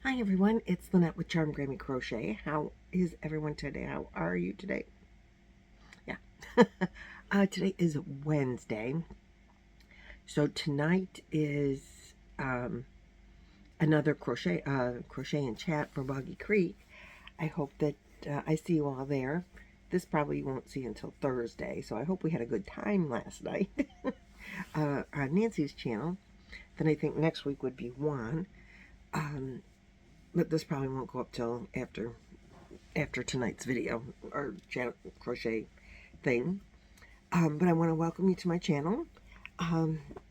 Hi everyone, it's Lynette with Grammy Crochet. How is everyone today? How are you today? Yeah. Today is Wednesday. So tonight is another crochet and chat for Boggy Creek. I hope that I see you all there. This probably you won't see until Thursday, so I hope we had a good time last night on Nancy's channel. Then I think next week would be Juan. But this probably won't go up till after tonight's video or crochet thing. But I want to welcome you to my channel.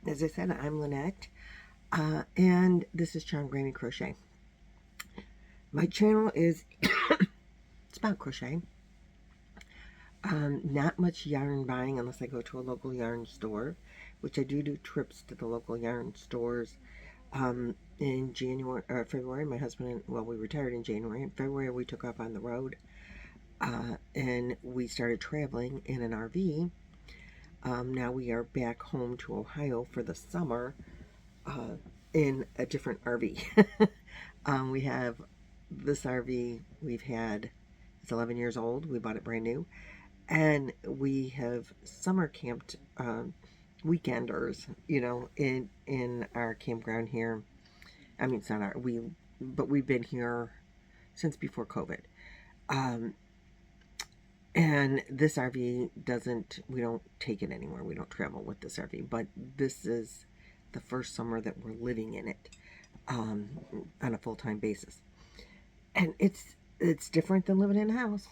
As I said, I'm Lynette, and this is Grammy Crochet. My channel is it's about crochet. Not much yarn buying unless I go to a local yarn store, which I do trips to the local yarn stores. In January or February, my husband and we retired in January. In February, we took off on the road. And we started traveling in an RV. Now we are back home to Ohio for the summer in a different RV. We have this RV we've had, it's 11 years old. We bought it brand new. And we have summer camped weekenders, in our campground here. I mean, it's not but we've been here since before COVID. And this RV we don't take it anywhere. We don't travel with this RV, but this is the first summer that we're living in it on a full-time basis. And it's different than living in a house.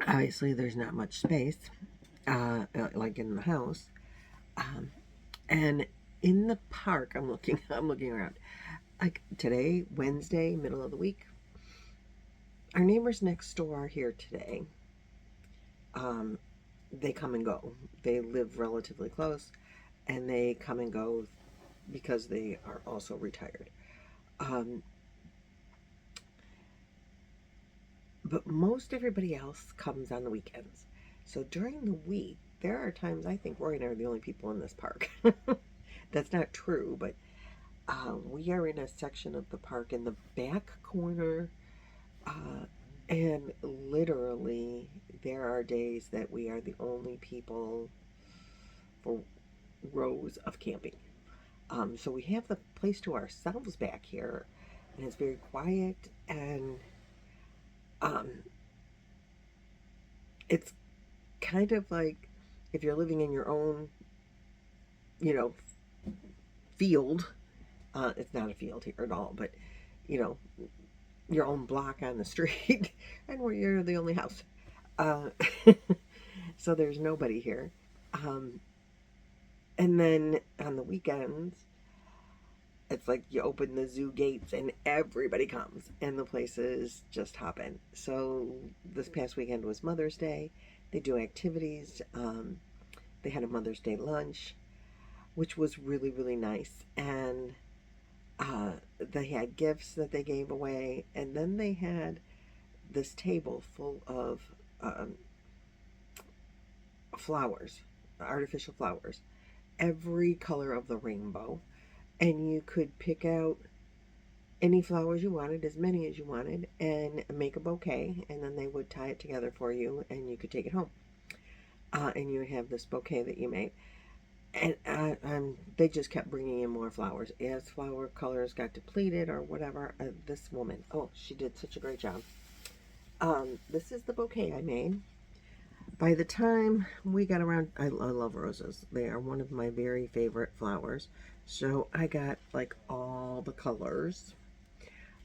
Obviously, there's not much space, like in the house. And in the park, I'm looking around. Like today, Wednesday, middle of the week, our neighbors next door are here today. They come and go. They live relatively close, and they come and go because they are also retired. But most everybody else comes on the weekends. So during the week, there are times I think Roy and I are the only people in this park. That's not true, but we are in a section of the park in the back corner. And literally, there are days that we are the only people for rows of camping. So we have the place to ourselves back here, and it's very quiet, and it's kind of like if you're living in your own, field. It's not a field here at all, but your own block on the street, and where you're the only house. Uh, so there's nobody here. And then on the weekends, it's like you open the zoo gates and everybody comes, and the place is just hopping. So this past weekend was Mother's Day. They do activities. They had a Mother's Day lunch, which was really, really nice. And they had gifts that they gave away, and then they had this table full of flowers, artificial flowers, every color of the rainbow, and you could pick out any flowers you wanted, as many as you wanted, and make a bouquet, and then they would tie it together for you, and you could take it home. And you would have this bouquet that you made. And they just kept bringing in more flowers. As flower colors got depleted or whatever, this woman, she did such a great job. This is the bouquet I made. By the time we got around, I love roses. They are one of my very favorite flowers. So I got like all the colors.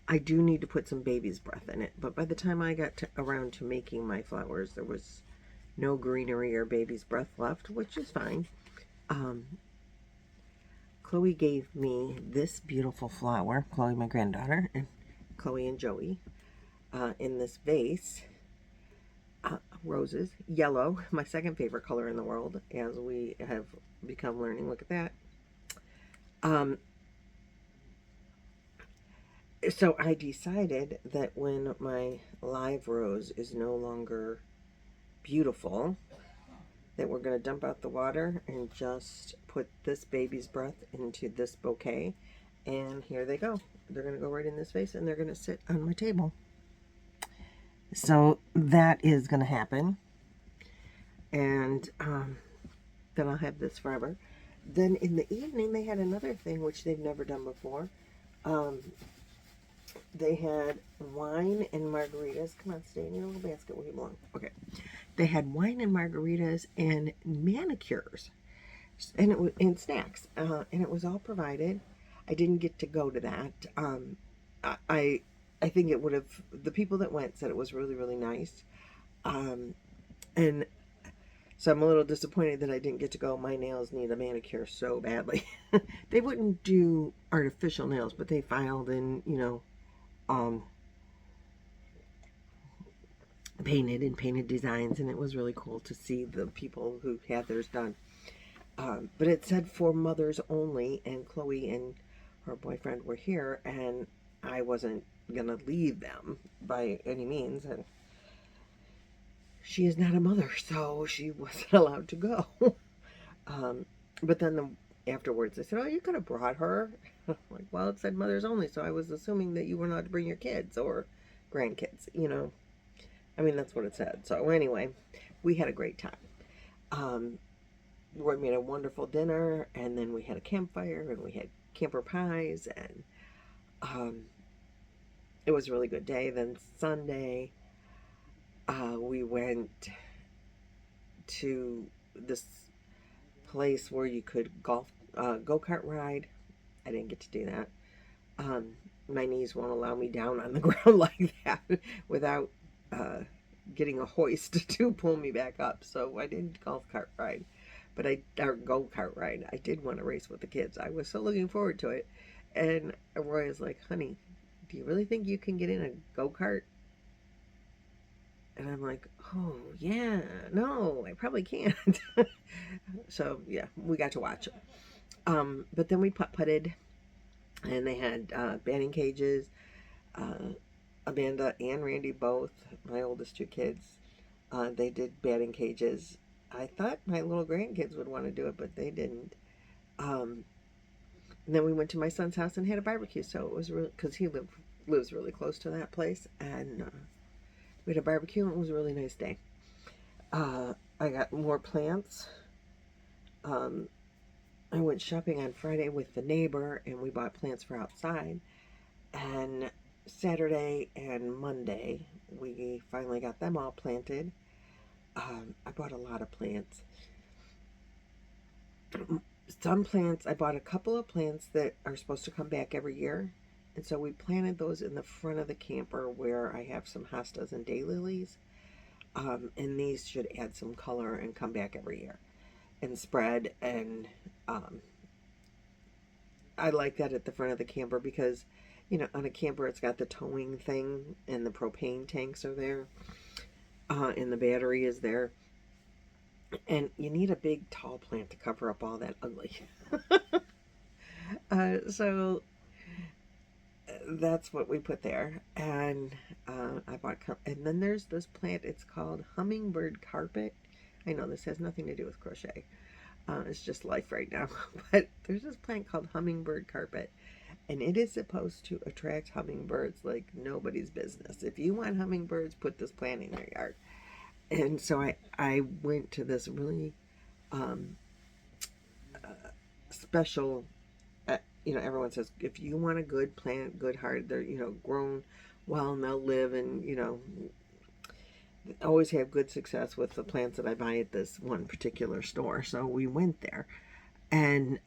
I do need to put some baby's breath in it, but by the time I got around to making my flowers, there was no greenery or baby's breath left, which is fine. Chloe gave me this beautiful flower, Chloe, my granddaughter, and Chloe and Joey, in this vase. Roses, yellow, my second favorite color in the world, as we have become learning. Look at that. So I decided that when my live rose is no longer beautiful, that we're going to dump out the water and just put put this baby's breath into this bouquet, and here they go. They're going to go right in this vase, and they're going to sit on my table. So that is going to happen, and then I'll have this forever. Then in the evening, they had another thing which they've never done before. They had wine and margaritas. Come on, stay in your little basket where you belong. Okay. They had wine and margaritas and manicures, and it was and snacks, and it was all provided. I didn't get to go to that. I think it would have. The people that went said it was really, really nice, and so I'm a little disappointed that I didn't get to go. My nails need a manicure so badly. They wouldn't do artificial nails, but they filed in, painted designs, and it was really cool to see the people who had theirs done. But it said for mothers only, and Chloe and her boyfriend were here, and I wasn't gonna leave them by any means, and she is not a mother, so she wasn't allowed to go. But then afterwards, they said, "Oh, you could have brought her." Like, well, it said mothers only, so I was assuming that you were not to bring your kids or grandkids, I mean, that's what it said. So anyway, we had a great time. We made a wonderful dinner, and then we had a campfire, and we had camper pies, and it was a really good day. Then Sunday, we went to this place where you could go-kart ride. I didn't get to do that. My knees won't allow me down on the ground like that without getting a hoist to pull me back up. So I didn't go-kart ride, but go-kart ride. I did want to race with the kids. I was so looking forward to it. And Roy is like, "Honey, do you really think you can get in a go-kart?" And I'm like, "Oh, yeah, no, I probably can't." So, yeah, we got to watch it. But then we putt-putted, and they had batting cages. Amanda and Randy both, my oldest two kids, they did batting cages. I thought my little grandkids would want to do it, but they didn't. And then we went to my son's house and had a barbecue. So it was really, because he lives really close to that place, and we had a barbecue, and it was a really nice day. I got more plants. I went shopping on Friday with the neighbor, and we bought plants for outside. And Saturday and Monday, we finally got them all planted. I bought a lot of plants. Some plants, I bought a couple of plants that are supposed to come back every year. And so we planted those in the front of the camper where I have some hostas and daylilies. And these should add some color and come back every year and spread. And I like that at the front of the camper because, on a camper it's got the towing thing and the propane tanks are there. And the battery is there. And you need a big tall plant to cover up all that ugly. So that's what we put there. And I bought, and then there's this plant, it's called hummingbird carpet. I know this has nothing to do with crochet. It's just life right now. But there's this plant called hummingbird carpet. And it is supposed to attract hummingbirds like nobody's business. If you want hummingbirds, put this plant in your yard. And so I went to this really special, everyone says, if you want a good plant, good heart, they're, grown well and they'll live, and, always have good success with the plants that I buy at this one particular store. So we went there, and,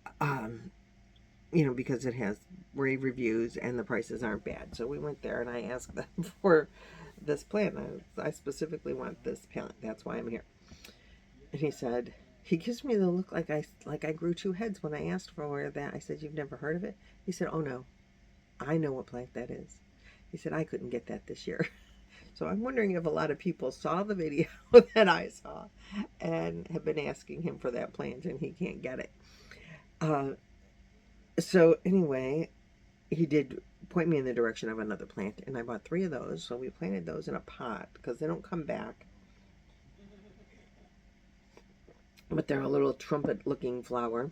because it has rave reviews and the prices aren't bad. So we went there and I asked them for this plant. I specifically want this plant. That's why I'm here. And he gives me the look like I grew two heads when I asked for that. I said, "You've never heard of it?" He said, "Oh no, I know what plant that is." He said, "I couldn't get that this year." So I'm wondering if a lot of people saw the video that I saw and have been asking him for that plant and he can't get it. So anyway, he did point me in the direction of another plant, and I bought 3 of those. So we planted those in a pot because they don't come back, but they're a little trumpet looking flower.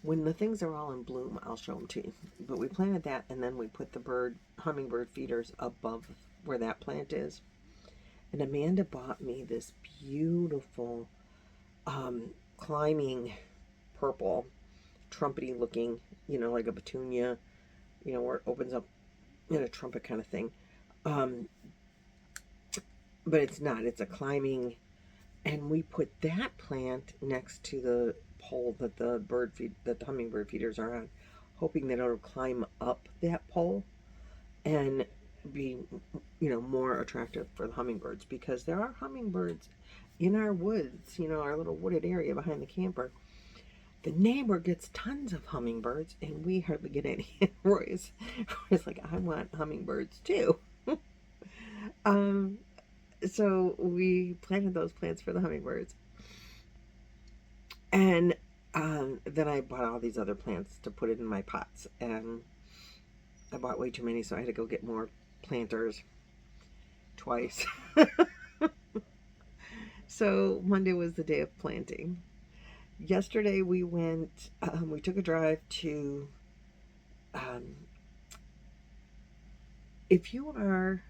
When the things are all in bloom, I'll show them to you. But we planted that, and then we put the hummingbird feeders above where that plant is. And Amanda bought me this beautiful climbing purple, trumpety looking, like a petunia, where it opens up in a trumpet kind of thing. But it's not. It's a climbing, and we put that plant next to the pole that the hummingbird feeders are on, hoping that it'll climb up that pole and be, more attractive for the hummingbirds, because there are hummingbirds in our woods, our little wooded area behind the camper. The neighbor gets tons of hummingbirds, and we hardly get any. Roy's like, I want hummingbirds too. So we planted those plants for the hummingbirds. And then I bought all these other plants to put it in my pots. And I bought way too many, so I had to go get more planters twice. So Monday was the day of planting. Yesterday we took a drive to, if you are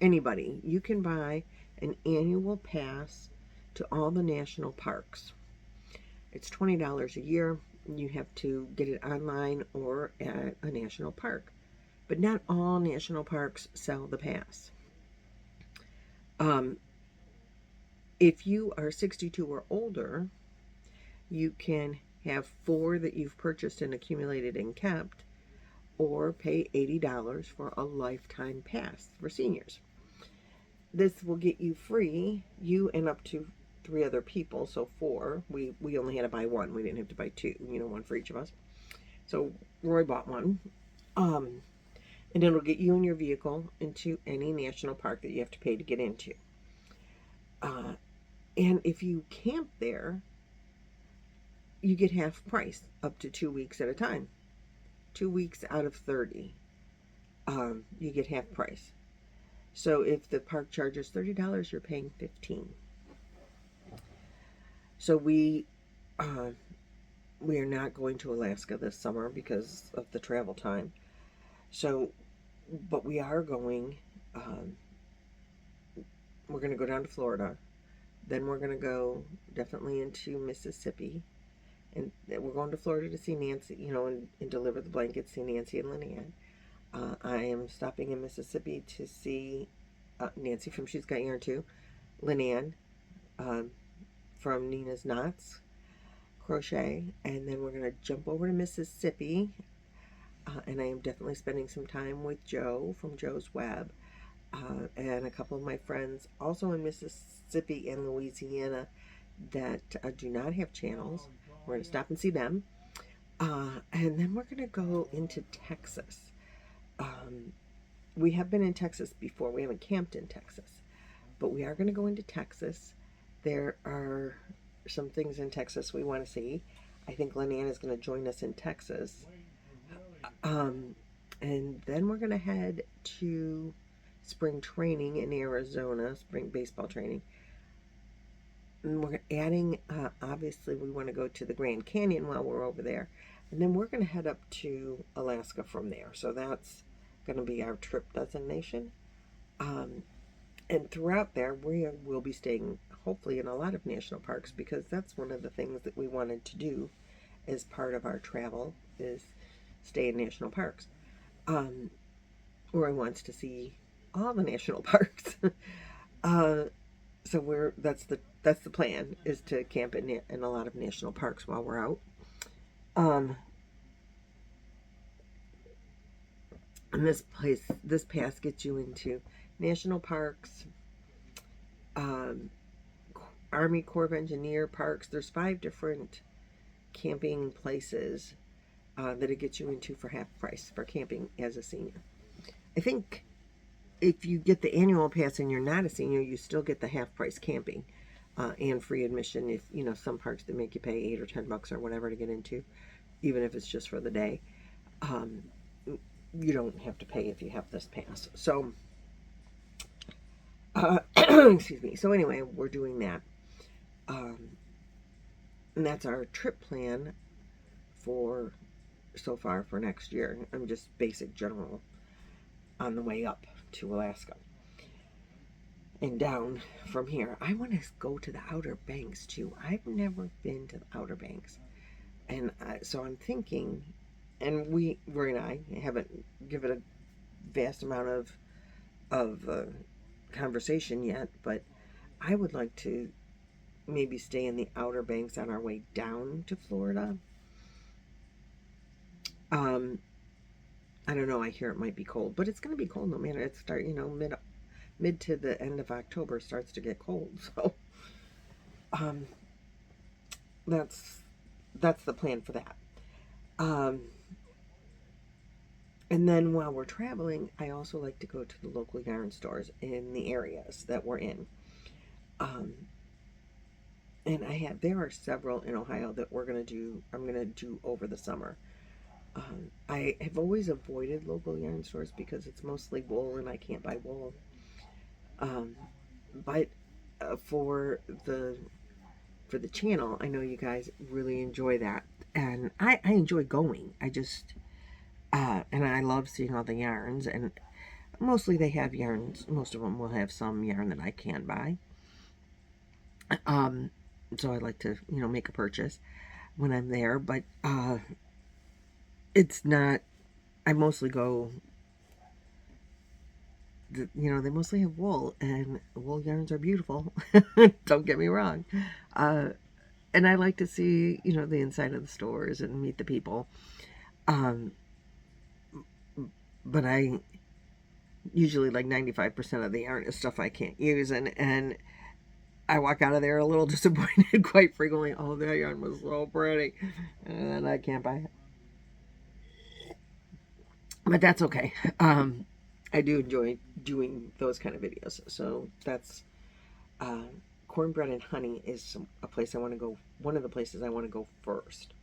anybody, you can buy an annual pass to all the national parks. It's $20 a year. You have to get it online or at a national park. But not all national parks sell the pass. If you are 62 or older, you can have 4 that you've purchased and accumulated and kept, or pay $80 for a lifetime pass for seniors. This will get you free, you and up to 3 other people, so 4. We only had to buy 1. We didn't have to buy 2, 1 for each of us. So Roy bought 1. And it'll get you and your vehicle into any national park that you have to pay to get into. And if you camp there, you get half price up to 2 weeks at a time. 2 weeks out of 30, you get half price. So if the park charges $30, you're paying $15. So we are not going to Alaska this summer because of the travel time. So, but we are going, we're going to go down to Florida. Then we're going to go definitely into Mississippi. And we're going to Florida to see Nancy, and deliver the blankets, see Nancy and Lynanne. I am stopping in Mississippi to see Nancy from She's Got Yarn Too, Lynanne from Nina's Knots Crochet, and then we're going to jump over to Mississippi, and I am definitely spending some time with Joe from Joe's Web, and a couple of my friends also in Mississippi and Louisiana that do not have channels. We're going to stop and see them. And then we're going to go into Texas. We have been in Texas before. We haven't camped in Texas. But we are going to go into Texas. There are some things in Texas we want to see. I think Lynanne is going to join us in Texas. And then we're going to head to spring training in Arizona, spring baseball training. And we're adding, obviously, we want to go to the Grand Canyon while we're over there. And then we're going to head up to Alaska from there. So that's going to be our trip destination. And throughout there, we will be staying, hopefully, in a lot of national parks, because that's one of the things that we wanted to do as part of our travel, is stay in national parks. Roy wants to see all the national parks. So that's the plan, is to camp in a lot of national parks while we're out. And this pass gets you into national parks, Army Corps of Engineer parks. There's 5 different camping places that it gets you into for half price for camping as a senior. I think if you get the annual pass and you're not a senior, you still get the half price camping and free admission. If some parks that make you pay $8 or $10 or whatever to get into, even if it's just for the day, you don't have to pay if you have this pass. So excuse me. So anyway, we're doing that, and that's our trip plan for so far for next year. I'm just basic general on the way up to Alaska and down from here. I want to go to the Outer Banks too. I've never been to the Outer Banks, and so I'm thinking, and Rory and I haven't given a vast amount of conversation yet, but I would like to maybe stay in the Outer Banks on our way down to Florida. I don't know, I hear it might be cold, but it's going to be cold no matter. It start, you know, mid to the end of October starts to get cold. So that's the plan for that. And then while we're traveling, I also like to go to the local yarn stores in the areas that we're in. And there are several in Ohio that I'm gonna do over the summer. I have always avoided local yarn stores because it's mostly wool and I can't buy wool. But for the channel, I know you guys really enjoy that, and I enjoy going. I just and I love seeing all the yarns, and mostly they have yarns. Most of them will have some yarn that I can't buy. So I like to, you know, make a purchase when I'm there, but it's not, I mostly go, you know, they mostly have wool, and wool yarns are beautiful. Don't get me wrong. And I like to see, you know, the inside of the stores and meet the people. But I usually, like 95% of the yarn is stuff I can't use, and I walk out of there a little disappointed quite frequently. Oh, that yarn was so pretty, and I can't buy it. But that's okay. I do enjoy doing those kind of videos. So that's Cornbread and Honey is a place I want to go. One of the places I want to go first.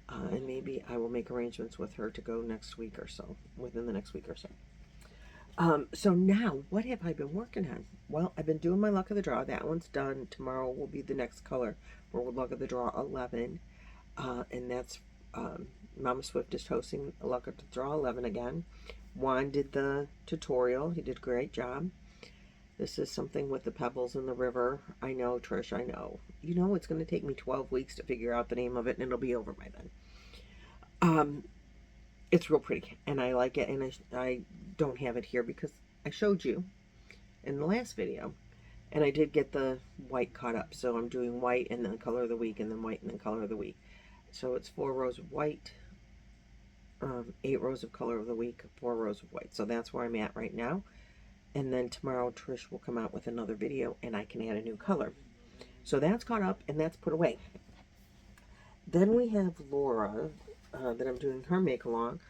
And maybe I will make arrangements with her to go next week or so, within the next week or so. So now, what have I been working on? Well, I've been doing my Luck of the Draw. That one's done. Tomorrow will be the next color for Luck of the Draw 11. And that's Mama Swift is hosting Luck of the Draw 11 again. Juan did the tutorial. He did a great job. This is something with the pebbles in the river. I know, Trish, I know. You know, it's going to take me 12 weeks to figure out the name of it, and it'll be over by then. It's real pretty, and I like it, and I don't have it here because I showed you in the last video, and I did get the white caught up, so I'm doing white and then color of the week, and then white and then color of the week. So it's 4 rows of white, 8 rows of color of the week, 4 rows of white. So that's where I'm at right now. And then tomorrow Trish will come out with another video and I can add a new color. So that's caught up and that's put away. Then we have Laura that I'm doing her make along,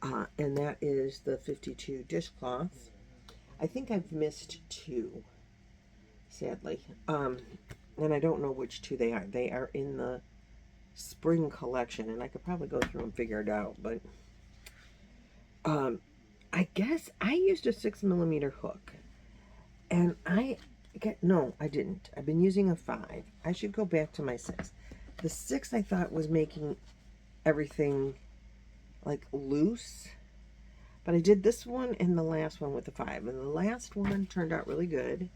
and that is the 52 dishcloths. I think I've missed 2, sadly, and I don't know which 2 they are. They are in the spring collection, and I could probably go through and figure it out, but I guess I used a 6mm hook, and no, I didn't. I've been using a 5. I should go back to my 6. The 6 I thought was making everything like loose, but I did this one and the last one with the 5, and the last one turned out really good.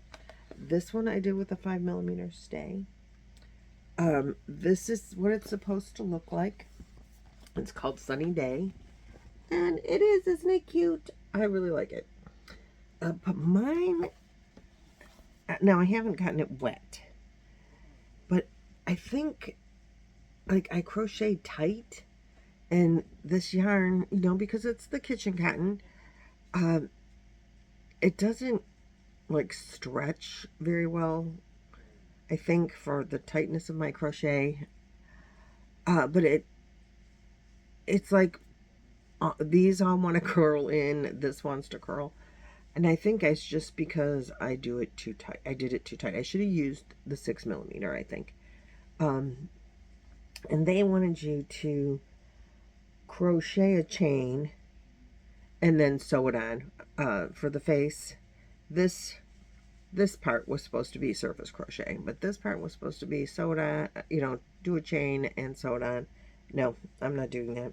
This one I did with a 5mm stay. This is what it's supposed to look like. It's called Sunny Day, and it is, isn't it cute? I really like it. But mine, now I haven't gotten it wet, but I think, like, I crocheted tight, and this yarn, you know, because it's the kitchen cotton, it doesn't, like, stretch very well, I think, for the tightness of my crochet. But it's like, these all want to curl in, this wants to curl, and I think it's just because I do it too tight. I did it too tight. I should have used the 6mm, I think. And they wanted you to crochet a chain and then sew it on. For the face, this part was supposed to be surface crochet, but this part was supposed to be sewed on, you know, do a chain and sew it on, No, I'm not doing that.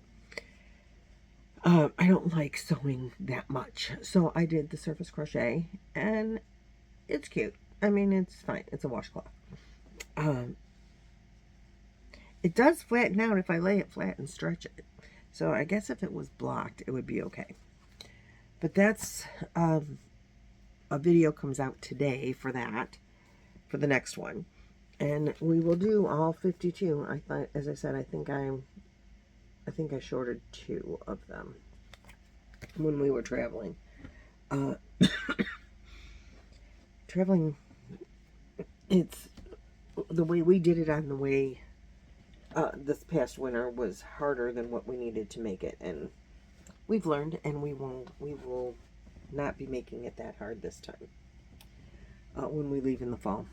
I don't like sewing that much. So I did the surface crochet, and it's cute. I mean, it's fine. It's a washcloth. Um, it does flatten out if I lay it flat and stretch it. So I guess if it was blocked, it would be okay. But that's, a video comes out today for that, for the next one. And we will do all 52. I thought, as I said, I think I shorted 2 of them when we were traveling. Traveling, it's the way we did it on the way this past winter was harder than what we needed to make it, and we've learned, and we will not be making it that hard this time when we leave in the fall.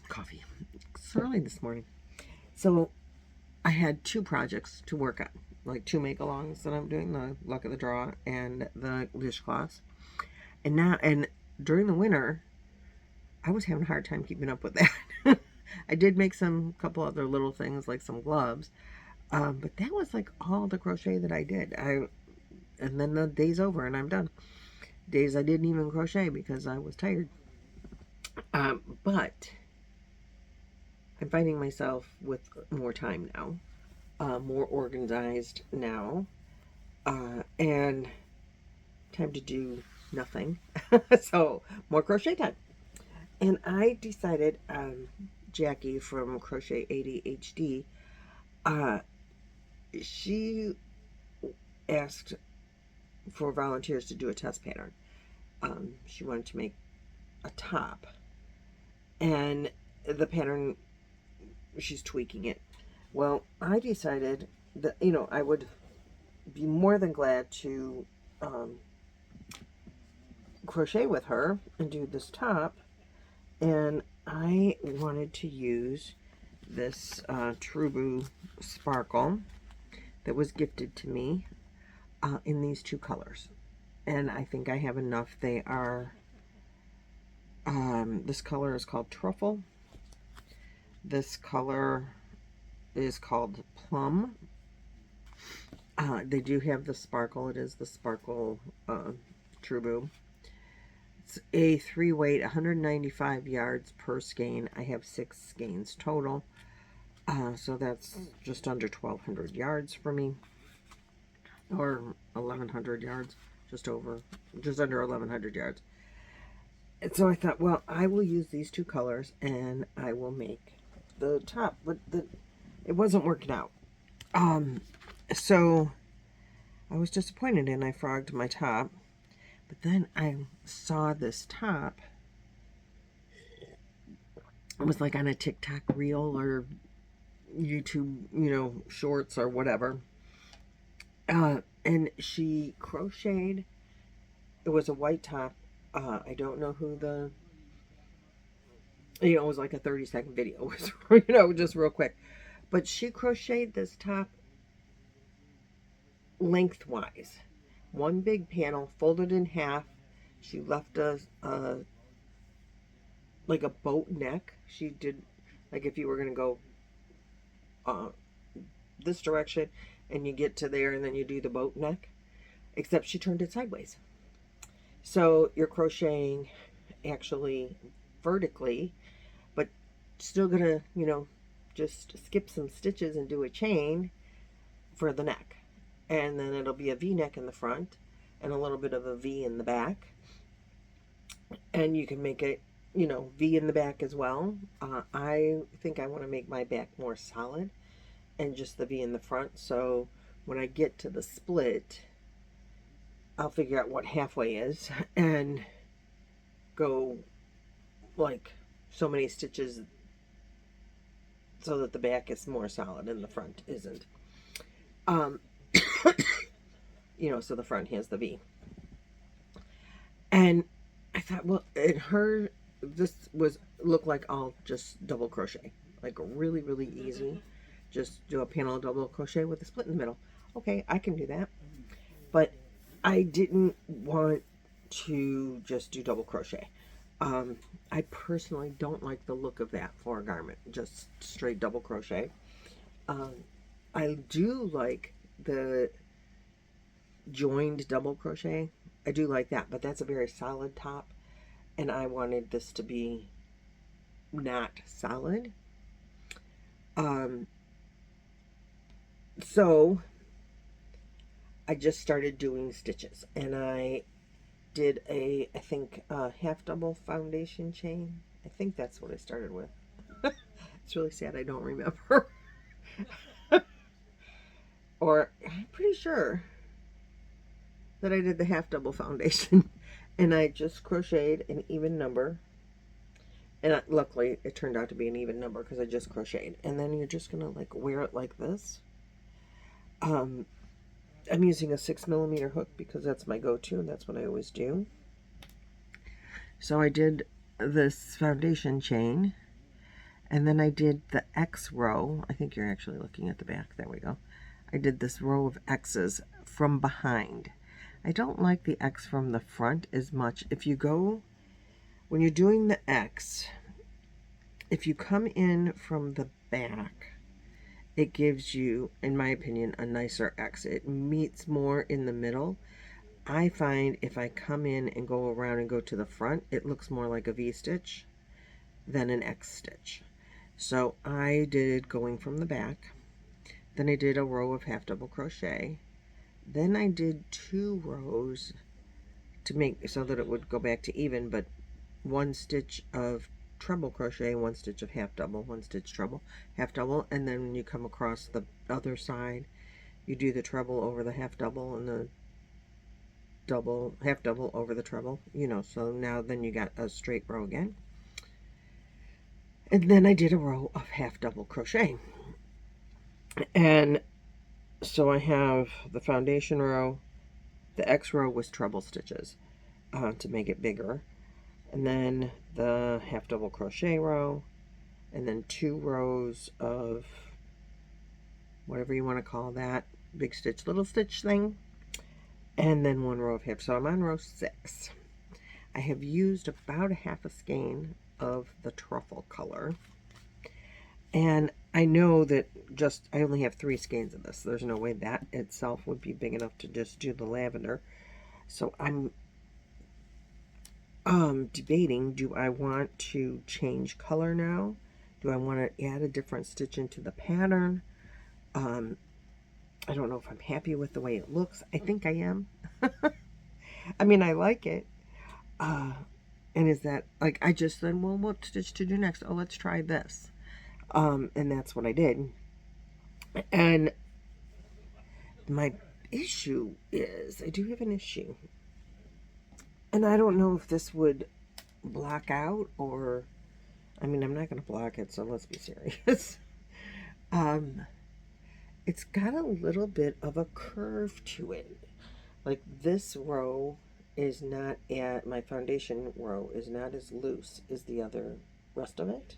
Coffee. It's early this morning. So I had 2 projects to work on, like 2 make-alongs that I'm doing, the Luck of the Draw and the dishcloths. And during the winter, I was having a hard time keeping up with that. I did make couple other little things like some gloves, but that was like all the crochet that I did. And then the day's over and I'm done. Days I didn't even crochet because I was tired. But I'm finding myself with more time now, more organized now, and time to do nothing. So more crochet time. And I decided, Jackie from Crochet ADHD, she asked for volunteers to do a test pattern. She wanted to make a top, and the pattern, she's tweaking it. Well, I decided that, I would be more than glad to crochet with her and do this top. And I wanted to use this Trubu sparkle that was gifted to me in these 2 colors. And I think I have enough. They are, this color is called Truffle. This color is called Plum. They do have the sparkle. It is the sparkle Trubu. It's a 3-weight, 195 yards per skein. I have 6 skeins total. So that's just under 1,200 yards for me. Or 1,100 yards. Just under 1,100 yards. And so I thought, well, I will use these 2 colors and I will make the top. But it wasn't working out. So I was disappointed and I frogged my top. But then I saw this top. It was like on a TikTok reel or YouTube, shorts or whatever. And she crocheted. It was a white top. I don't know who it was like a 30-second video. It was, just real quick. But she crocheted this top lengthwise. One big panel, folded in half. She left like a boat neck. She did, like if you were going to go this direction and you get to there and then you do the boat neck. Except she turned it sideways. So you're crocheting actually vertically, but still going to, just skip some stitches and do a chain for the neck. And then it'll be a V-neck in the front and a little bit of a V in the back. And you can make it, V in the back as well. I think I want to make my back more solid and just the V in the front. So when I get to the split, I'll figure out what halfway is and go like so many stitches so that the back is more solid and the front isn't. So the front has the V. And I thought, well, this looked like I'll just double crochet. Like really, really easy. Just do a panel double crochet with a split in the middle. Okay, I can do that. But I didn't want to just do double crochet. I personally don't like the look of that for a garment, just straight double crochet. Um, I do like the joined double crochet. I do like that, but that's a very solid top, and I wanted this to be not solid. Um, so I just started doing stitches, and I did I think, half double foundation chain. I think that's what I started with. It's really sad I don't remember. Or I'm pretty sure that I did the half double foundation and I just crocheted an even number, and luckily it turned out to be an even number because I just crocheted. And then you're just gonna like wear it like this. I'm using a 6mm hook because that's my go-to, and that's what I always do. So I did this foundation chain, and then I did the X row. I think you're actually looking at the back. There we go. I did this row of X's from behind. I don't like the X from the front as much. If you go, when you're doing the X, if you come in from the back, it gives you, in my opinion, a nicer X. It meets more in the middle. I find if I come in and go around and go to the front, it looks more like a V-stitch than an X stitch. So I did going from the back. Then I did a row of half double crochet. Then I did 2 rows to make so that it would go back to even, but 1 stitch of treble crochet, 1 stitch of half double, 1 stitch treble, half double, and then when you come across the other side, you do the treble over the half double and the double, half double over the treble, you know, so now then you got a straight row again. And then I did a row of half double crochet. And so I have the foundation row, the X row was treble stitches to make it bigger, and then the half double crochet row, and then 2 rows of whatever you want to call that, big stitch, little stitch thing, and then 1 row of half. So I'm on row 6. I have used about a half a skein of the truffle color, and I know that I only have 3 skeins of this. There's no way that itself would be big enough to just do the lavender. So I'm debating, do I want to change color now? Do I want to add a different stitch into the pattern? I don't know if I'm happy with the way it looks. I think I am. I mean, I like it. And is that, like, I just said, well, what stitch to do next? Oh, let's try this. And that's what I did. And my issue is, I do have an issue. And I don't know if this would block out or, I mean, I'm not going to block it, so let's be serious. It's got a little bit of a curve to it. Like this row is not my foundation row is not as loose as the other rest of it.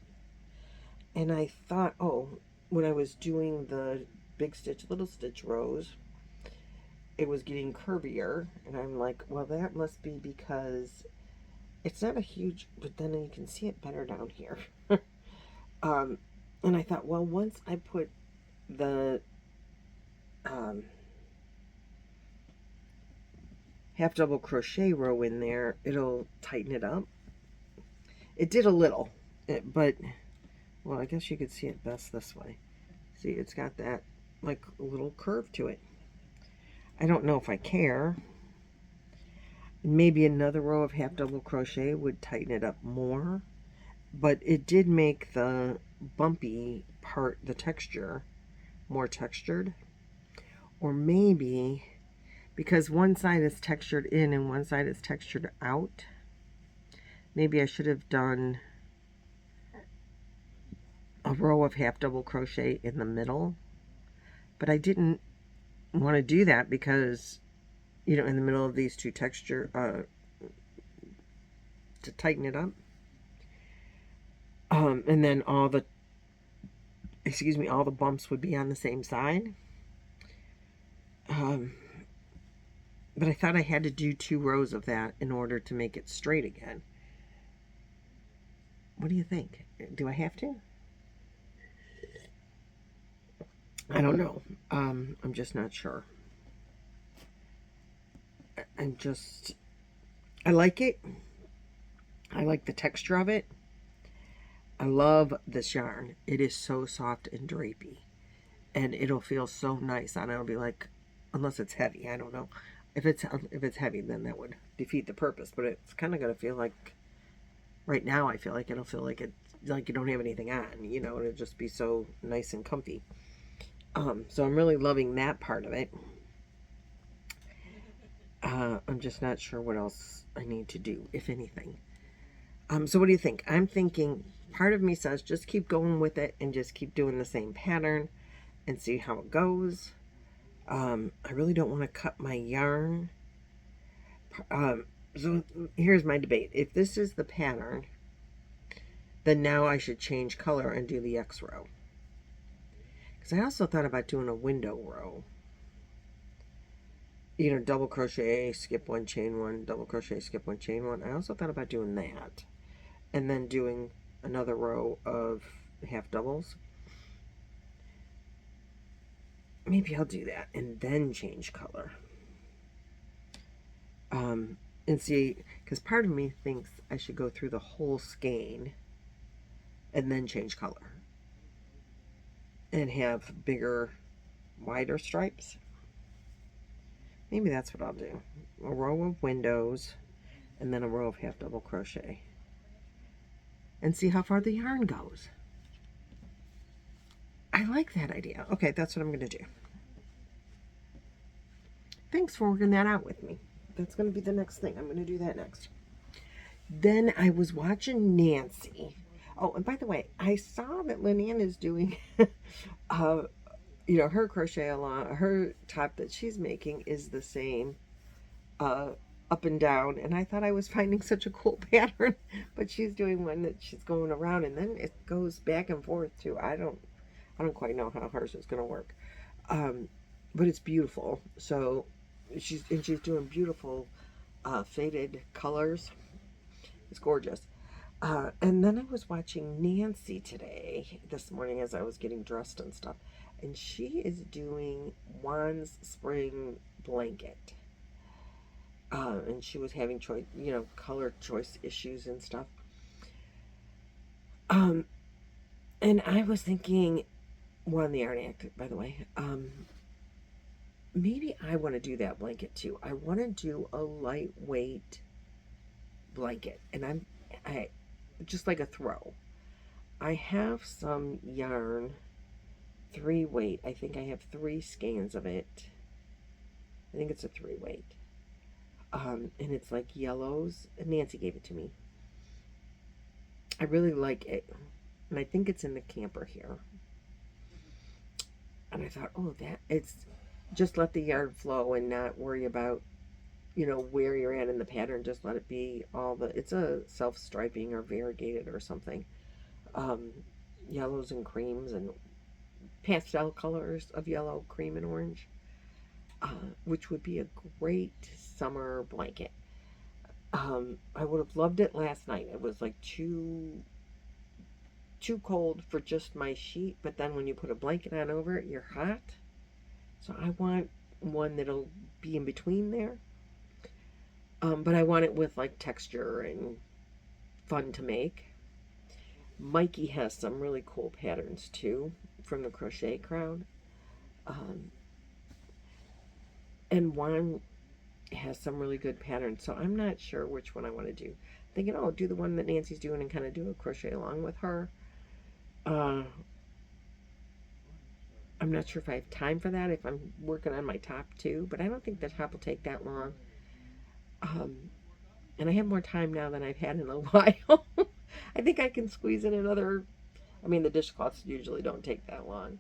And I thought, oh, when I was doing the big stitch, little stitch rows, it was getting curvier. And I'm like, well, that must be because it's not a huge, but then you can see it better down here. And I thought, well, once I put the half double crochet row in there, it'll tighten it up. It did a little, but, well, I guess you could see it best this way. See, it's got that, like, little curve to it. I don't know if I care. Maybe another row of half double crochet would tighten it up more, but it did make the bumpy part, the texture, more textured. Or maybe because one side is textured in and one side is textured out, maybe I should have done a row of half double crochet in the middle, but I didn't want to do that because, you know, in the middle of these two texture to tighten it up, and then all the bumps would be on the same side. But I thought I had to do 2 rows of that in order to make it straight again. What do you think? Do I have to? I don't know. I'm just not sure. I'm just, I like it. I like the texture of it. I love this yarn. It is so soft and drapey. And it'll feel so nice on it. It'll be like, unless it's heavy, I don't know. If it's heavy, then that would defeat the purpose. But it's kind of gonna feel like, right now, I feel like it'll feel like it's like you don't have anything on. You know, it'll just be so nice and comfy. So I'm really loving that part of it. I'm just not sure what else I need to do, if anything. So what do you think? I'm thinking, part of me says just keep going with it and just keep doing the same pattern and see how it goes. I really don't want to cut my yarn. So here's my debate. If this is the pattern, then now I should change color and do the X row. Because I also thought about doing a window row. You know, double crochet, skip one, chain one, double crochet, skip one, chain one. I also thought about doing that. And then doing another row of half doubles. Maybe I'll do that and then change color. And see, because part of me thinks I should go through the whole skein and then change color. And have bigger, wider stripes. Maybe that's what I'll do. A row of windows and then a row of half double crochet. And see how far the yarn goes. I like that idea. Okay, that's what I'm going to do. Thanks for working that out with me. That's going to be the next thing. I'm going to do that next. Then I was watching Nancy. Oh, and by the way, I saw that Lynanne is doing, you know, her crochet along, her top that she's making is the same up and down. And I thought I was finding such a cool pattern, but she's doing one that she's going around and then it goes back and forth too. I don't quite know how hers is going to work. But it's beautiful. So she's doing beautiful faded colors. It's gorgeous. And then I was watching Nancy this morning as I was getting dressed and stuff. And she is doing Juan's spring blanket. And she was having choice, you know, color choice issues and stuff. And I was thinking, Juan the Art Actor, by the way, maybe I want to do that blanket too. I want to do a lightweight blanket. And I just like a throw. I have some yarn, 3 weight. I think I have 3 skeins of it. I think it's a 3 weight. And it's like yellows. And Nancy gave it to me. I really like it. And I think it's in the camper here. And I thought, oh, it's just let the yarn flow and not worry about, you know, where you're at in the pattern. Just let it be it's a self-striping or variegated or something. Yellows and creams and pastel colors of yellow, cream, and orange. Which would be a great summer blanket. I would have loved it last night. It was like too cold for just my sheet, but then when you put a blanket on over it, you're hot. So I want one that'll be in between there. But I want it with like texture and fun to make. Mikey has some really cool patterns too from the crochet crowd. And Juan has some really good patterns, so I'm not sure which one I want to do. I'm thinking, oh, do the one that Nancy's doing and kind of do a crochet along with her. I'm not sure if I have time for that, if I'm working on my top too, but I don't think the top will take that long. And I have more time now than I've had in a while. I think I can squeeze in another, I mean, the dishcloths usually don't take that long.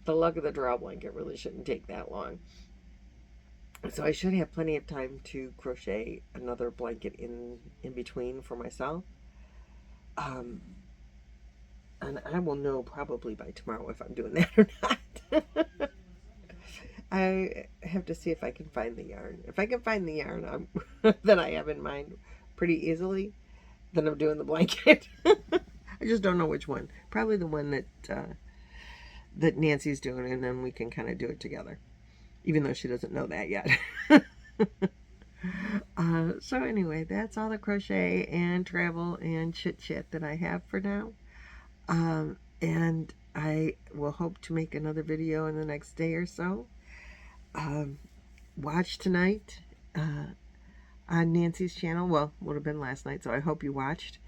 The lug of the draw blanket really shouldn't take that long. So I should have plenty of time to crochet another blanket in between for myself. And I will know probably by tomorrow if I'm doing that or not. I have to see if I can find the yarn. If I can find the yarn that I have in mind pretty easily, then I'm doing the blanket. I just don't know which one. Probably the one that Nancy's doing, and then we can kind of do it together, even though she doesn't know that yet. So anyway, that's all the crochet and travel and chit-chat that I have for now. And I will hope to make another video in the next day or so. Watch tonight on Nancy's channel. Well, would have been last night, so I hope you watched.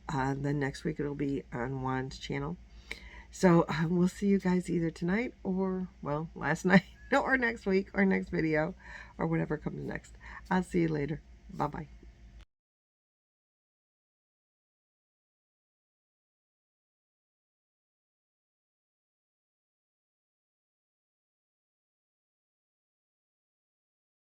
Then next week it'll be on Juan's channel. So we'll see you guys either tonight or, well, last night or next week or next video or whatever comes next. I'll see you later. Bye-bye.